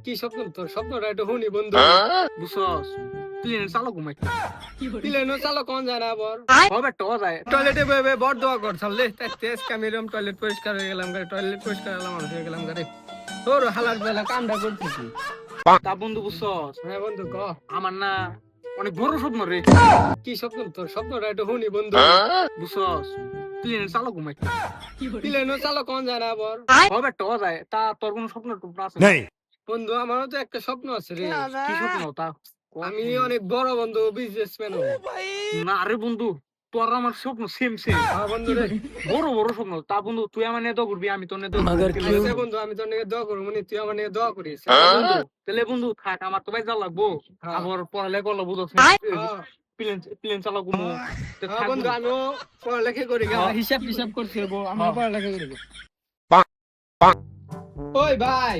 কি স্বপ্ন তোর? স্বপ্নটা একটু শুনি বন্ধু। বুঝছস প্লেনের চালক ঘুমাইতে প্লেনও চালক কোন যায় না আবার। হবে টো যায় টয়লেটে বয়ে বড় দোয়া কর ছাড়লে তেজ কামিরম টয়লেট পরিষ্কার হয়ে গেলাম গাড়ি, টয়লেট পরিষ্কার হলাম মানুষ হয়ে গেলাম গাড়ি। তোর হালার বেলা কামটা করতেছি। তা বন্ধু বুঝছস হ্যাঁ বন্ধু ক। আমার না অনেক বড় স্বপ্ন রে। কি স্বপ্ন তোর? স্বপ্নটা একটু শুনি বন্ধু। বুঝছস প্লেনের চালক ঘুমাইতে প্লেনও চালক কোন যায় না আবার। হবে টো যায় তা তোর কোন স্বপ্ন টুপ্ন আছে বন্ধু আমারও তো একটা স্বপ্ন আছে রে। কি স্বপ্ন তা আমি অনেক বড় বন্ধু বিজনেসম্যান হবো। না রে বন্ধু তোর আমার স্বপ্ন সেম সেম হ্যাঁ বন্ধু রে। বড় বড় স্বপ্ন তা বন্ধু তুই আমার নিয়ে দোয়া করবি আমি তোর নিয়ে দোয়া আচ্ছা বন্ধু আমি তোর নিয়ে দোয়া করবো, তুই আমার নিয়ে দোয়া করিস। বন্ধু তাহলে বন্ধু থাক আমার তো ভাই যা লাগবো হ্যাঁ। আবার পড়ালেখা করলো বুঝছ হ্যাঁ। প্লেন প্লেন চালাবো তো হ্যাঁ থাক বন্ধু আমিও পড়ালেখা করি গা, হিসাব টিসাব করছি আমি পড়ালেখা করি গা। ওই ভাই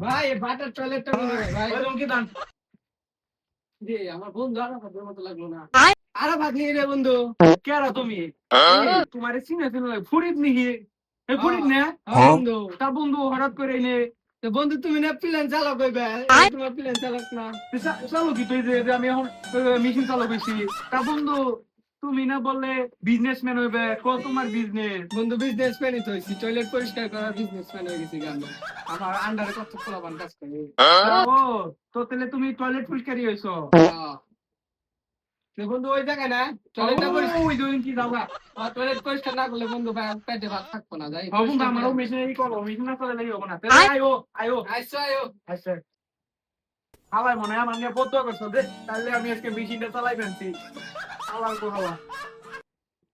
ভাই বাটার টয়লেটটা বন্ধ করে ভাই। ওই রঙকে দান রে আমার বন্ধু আর ভাবের মতো লাগলো না। আরে ভাগ নিয়ে রে বন্ধু। কে রা তুমি তোমার চিনে চিনে লাগে ফুরিত নিহি এই ফুরিত না হ্যাঁ বন্ধু। তা বন্ধু হঠাৎ করে এনে তো বন্ধু তুমি না প্লেন চালক হইবে, তোমার প্লেন চালক না। চালু কি তুই যে আমি এখন মেশিন চালু করছি তা বন্ধু তুমি না বললে বিজনেসম্যান হইবে কত তোমার বিজনেস বন্ধু বিজনেসম্যানই তো হইছি, টয়লেট পরিষ্কার করা বিজনেসম্যান হয়ে গেছি গান। আমার আন্ডারে কত পোলাপান কাজ করে। ও তো তাহলে তুমি টয়লেট পরিষ্কারই হইছো তো বন্ধু ওই জায়গায় না টয়লেটটা পরিষ্কার, ওই দুদিন কি যাবা টয়লেট পরিষ্কার না করলে বন্ধু পেটে ভাত থাকবো না। যাই বন্ধু আমারও মেশিনারি করো মেশিন না করলে লাগি হবে না তাহলে আয়ো আয়ো আইসো আয়ো। আচ্ছা হালাই মনে হয় আমার নিয়ে বদ্ধ করছো রে তাহলে আমি আজকে মেশিনটা চালাই ফেলছি হালাই তো হালা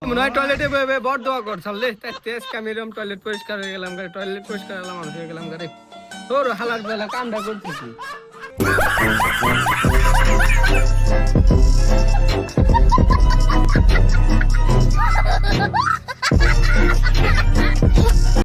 মনে হয় টয়লেটে বয়ে বড় দোয়া কর ছাড়লে তেজ কামিরম টয়লেট পরিষ্কার হয়ে গেলাম গাড়ি, টয়লেট পরিষ্কার হলাম মানুষ হয়ে গেলাম গাড়ি। তোর হালার বেলা কামটা করতেছি।